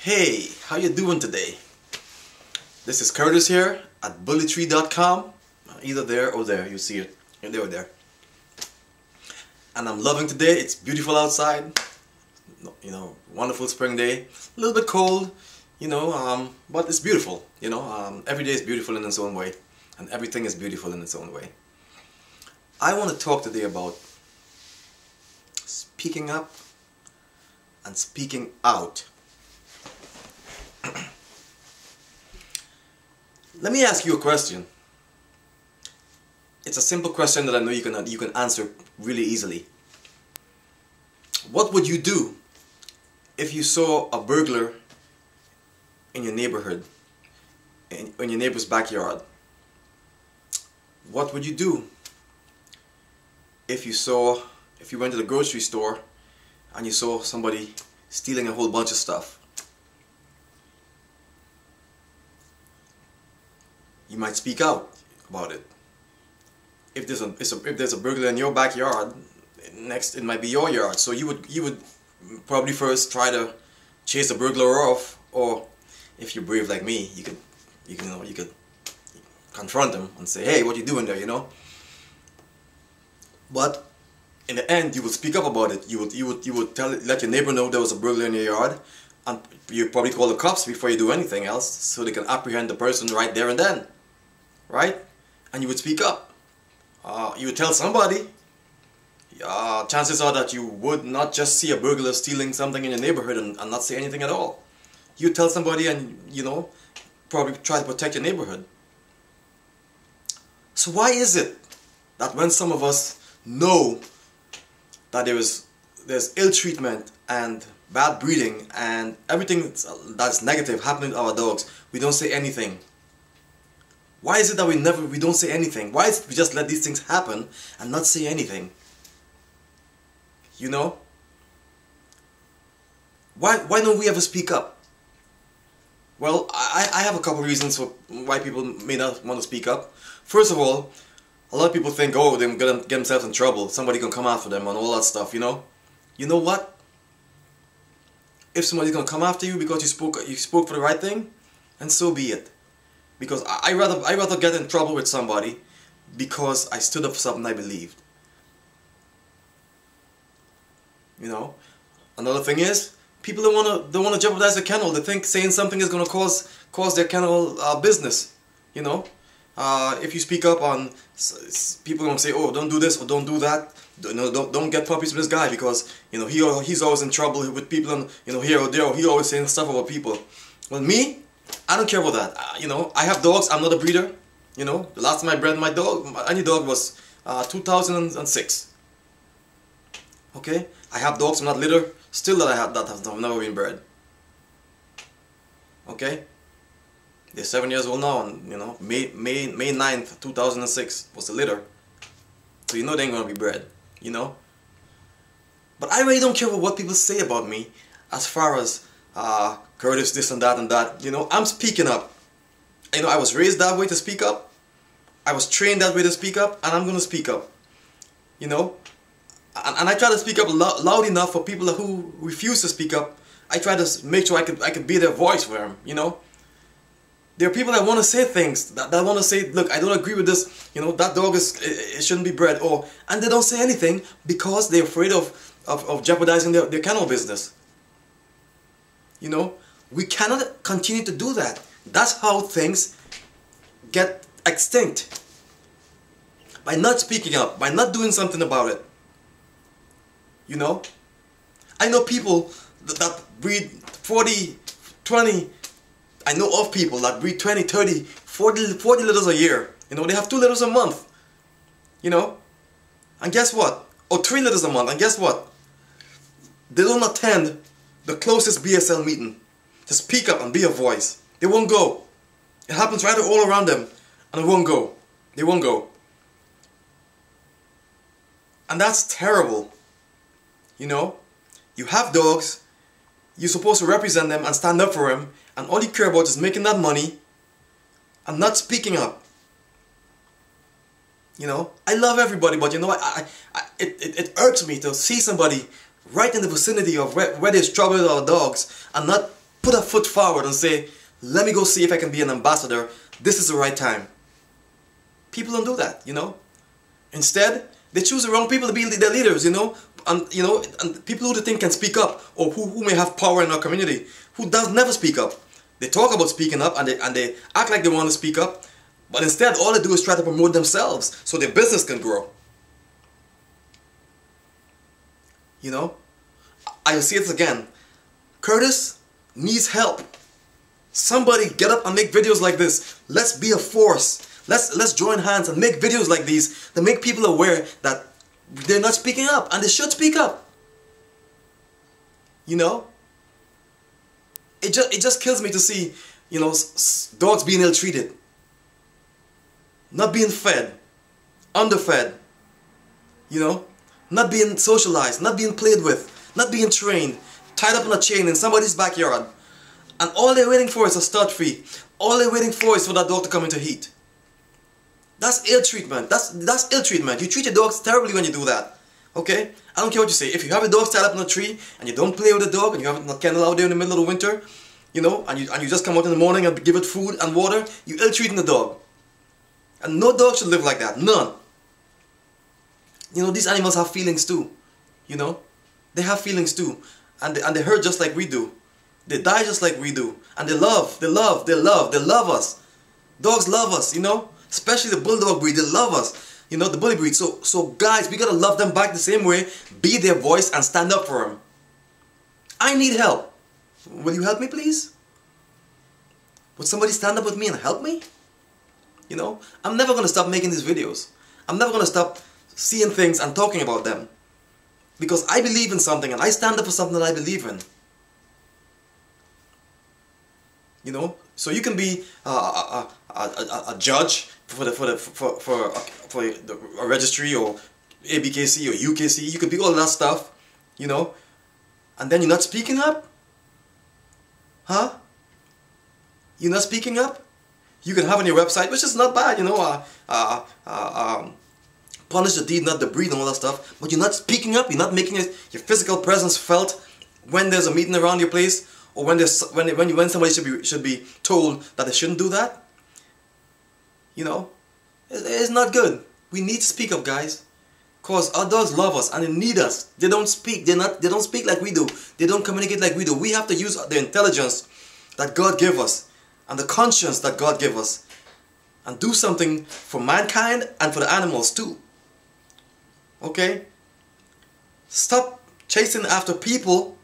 Hey, how you doing today? This is Curtis here at bullytree.com. Either there or there, you see it. There or there. And I'm loving today. It's beautiful outside. You know, wonderful spring day. A little bit cold, but it's beautiful. Every day is beautiful in its own way. And everything is beautiful in its own way. I want to talk today about speaking up and speaking out. Let me ask you a question. It's a simple question that I know you can answer really easily. What would you do if you saw a burglar in your neighborhood, in your neighbor's backyard? What would you do if you went to the grocery store and you saw somebody stealing a whole bunch of stuff? You might speak out about it. If there's a burglar in your backyard, next it might be your yard. So you would probably first try to chase the burglar off, or if you're brave like me, you could confront him and say, "Hey, what you doing there?" But in the end, you would speak up about it. You would let your neighbor know there was a burglar in your yard, and you probably call the cops before you do anything else, so they can apprehend the person right there and then. Right? And you would speak up. You would tell somebody. Chances are that you would not just see a burglar stealing something in your neighborhood and not say anything at all. You tell somebody and, probably try to protect your neighborhood. So why is it that when some of us know that there's ill treatment and bad breeding and everything that's negative happening to our dogs, we don't say anything? Why is it that we don't say anything? Why is it we just let these things happen and not say anything? Why don't we ever speak up? Well, I have a couple reasons for why people may not want to speak up. First of all, a lot of people think, oh, they're gonna get themselves in trouble. Somebody can come after them and all that stuff. You know what? If somebody's gonna come after you because you spoke for the right thing, and so be it. Because I rather get in trouble with somebody because I stood up for something I believed. Another thing is, people don't wanna jeopardize the kennel. They think saying something is gonna cause their kennel business. If you speak up on, people gonna say, oh, don't do this or don't do that. Don't get puppies with this guy because he's always in trouble with people and here or there. Or he always saying stuff about people. Well, me, I don't care about that. I have dogs. I'm not a breeder. The last time I bred my any dog was 2006. Okay, I have dogs. I'm not litter. Still that have never been bred. Okay, they're 7 years old now, and May 9th, 2006 was the litter. So they ain't gonna be bred. But I really don't care what people say about me, as far as Curtis this and that and that. I'm speaking up. I was raised that way to speak up. I was trained that way to speak up, and I'm gonna speak up. And I try to speak up loud enough for people who refuse to speak up. I try to make sure I could be their voice for them. There are people that want to say things, that want to say, look, I don't agree with this, that dog it shouldn't be bred, and they don't say anything because they're afraid of jeopardizing their kennel business. We cannot continue to do that. That's how things get extinct. By not speaking up, by not doing something about it. I know people that breed 40, 20, I know of people that breed 20, 30, 40 litters a year. They have 2 litters a month. And guess what? Or 3 litters a month. And guess what? They don't attend the closest BSL meeting to speak up and be a voice. They won't go. It happens right all around them, and they won't go. They won't go. And that's terrible. You have dogs, you're supposed to represent them and stand up for them, and all you care about is making that money and not speaking up. I love everybody, but it irks me to see somebody right in the vicinity of where there's trouble with our dogs and not put a foot forward and say, let me go see if I can be an ambassador. This is the right time. People don't do that, you know. Instead, they choose the wrong people to be their leaders, you know. And people who they think can speak up, or who may have power in our community, who does never speak up. They talk about speaking up, and they act like they want to speak up, but instead all they do is try to promote themselves so their business can grow. You know, I will say this again. Curtis needs help. Somebody get up and make videos like this. Let's be a force. Let's join hands and make videos like these to make people aware that they're not speaking up, and they should speak up. You know, it just kills me to see, you know, dogs being ill-treated, not being fed, underfed, you know, not being socialized, not being played with, not being trained, tied up on a chain in somebody's backyard, and all they're waiting for is a start fee. All they're waiting for is for that dog to come into heat. That's ill treatment. That's ill treatment. You treat your dogs terribly when you do that. Okay? I don't care what you say. If you have a dog tied up in a tree and you don't play with the dog and you have it in a kennel out there in the middle of the winter, you know, and you just come out in the morning and give it food and water, you ill treating the dog. And no dog should live like that. None. You know, these animals have feelings too. You know? They have feelings too. And they hurt just like we do. They die just like we do. And they love us. Dogs love us, you know? Especially the bulldog breed, they love us. You know, the bully breed. So guys, we gotta love them back the same way. Be their voice and stand up for them. I need help. Will you help me, please? Would somebody stand up with me and help me? You know, I'm never gonna stop making these videos. I'm never gonna stop seeing things and talking about them. Because I believe in something and I stand up for something that I believe in. You know, so you can be a judge for a registry or ABKC or UKC. You could be all that stuff, you know, and then you're not speaking up, huh? You're not speaking up. You can have on your website, which is not bad, you know, punish the deed, not the breed, and all that stuff. But you're not speaking up. You're not making your physical presence felt when there's a meeting around your place. Or when somebody should be told that they shouldn't do that, you know, it's not good. We need to speak up, guys, cause our dogs love us and they need us. They don't speak. They don't speak like we do. They don't communicate like we do. We have to use the intelligence that God gave us and the conscience that God gave us, and do something for mankind and for the animals too. Okay? Stop chasing after people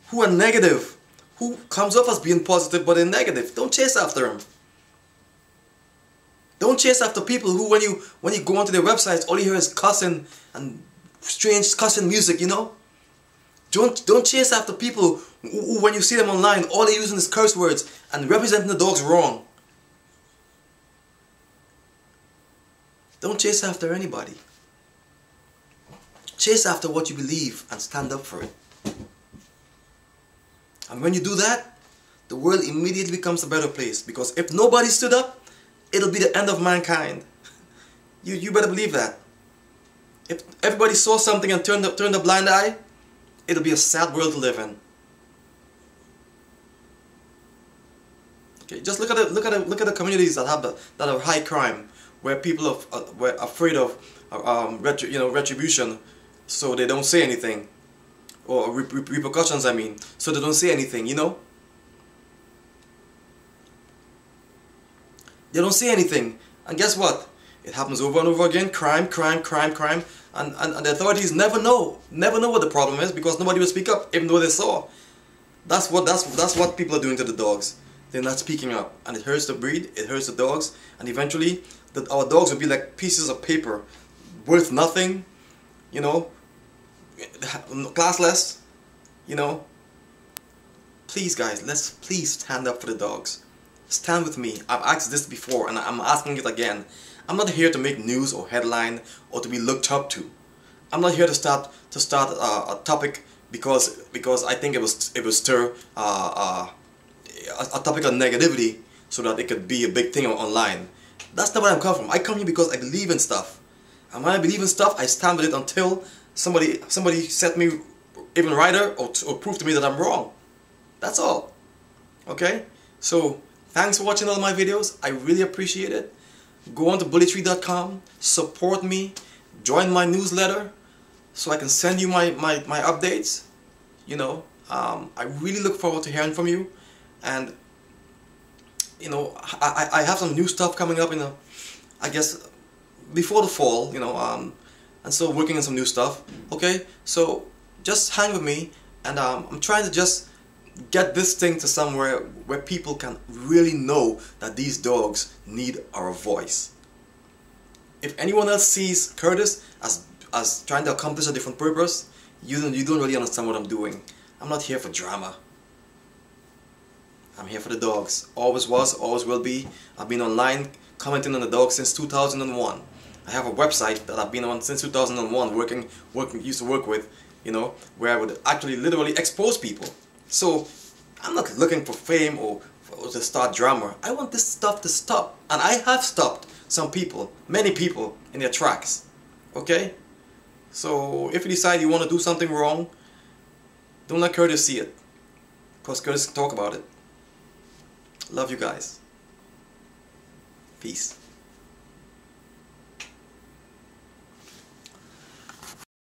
who are negative, who comes off as being positive but they're negative. Don't chase after them. Don't chase after people who, when you go onto their websites, all you hear is cussing and strange cussing music, you know. Don't chase after people who, when you see them online, all they're using is curse words and representing the dogs wrong. Don't chase after anybody. Chase after what you believe and stand up for it. And when you do that, the world immediately becomes a better place. Because if nobody stood up, it'll be the end of mankind. You better believe that. If everybody saw something and turned a blind eye, it'll be a sad world to live in. Okay, just look at the communities that have high crime, where people were afraid of retribution, so they don't say anything. Or repercussions, I mean, so they don't say anything, you know? They don't say anything, and guess what? It happens over and over again, crime, and the authorities never know what the problem is, because nobody will speak up, even though they saw. That's what people are doing to the dogs. They're not speaking up, and it hurts the breed, it hurts the dogs, and eventually, our dogs will be like pieces of paper, worth nothing, you know, classless, you know. Please guys, please stand up for the dogs. Stand with me. I've asked this before and I'm asking it again. I'm not here to make news or headline or to be looked up to. I'm not here to start a topic because I think it was stir a topic of negativity so that it could be a big thing online. That's not where I'm coming from. I come here because I believe in stuff. And when I believe in stuff, I stand with it until somebody set me even righter or prove to me that I'm wrong. That's all. Okay? So, thanks for watching all my videos. I really appreciate it. Go on to bullytree.com, support me, join my newsletter so I can send you my updates. You know, I really look forward to hearing from you. And, you know, I have some new stuff coming up, I guess, before the fall, and so working on some new stuff. Okay? So, just hang with me, and I'm trying to just get this thing to somewhere where people can really know that these dogs need our voice. If anyone else sees Curtis as trying to accomplish a different purpose, you don't really understand what I'm doing. I'm not here for drama. I'm here for the dogs. Always was, always will be. I've been online commenting on the dogs since 2001. I have a website that I've been on since 2001, used to work with, where I would actually literally expose people. So, I'm not looking for fame or to start drama. I want this stuff to stop. And I have stopped some people, many people, in their tracks. Okay? So, if you decide you want to do something wrong, don't let Curtis see it. Because Curtis can talk about it. Love you guys. Peace.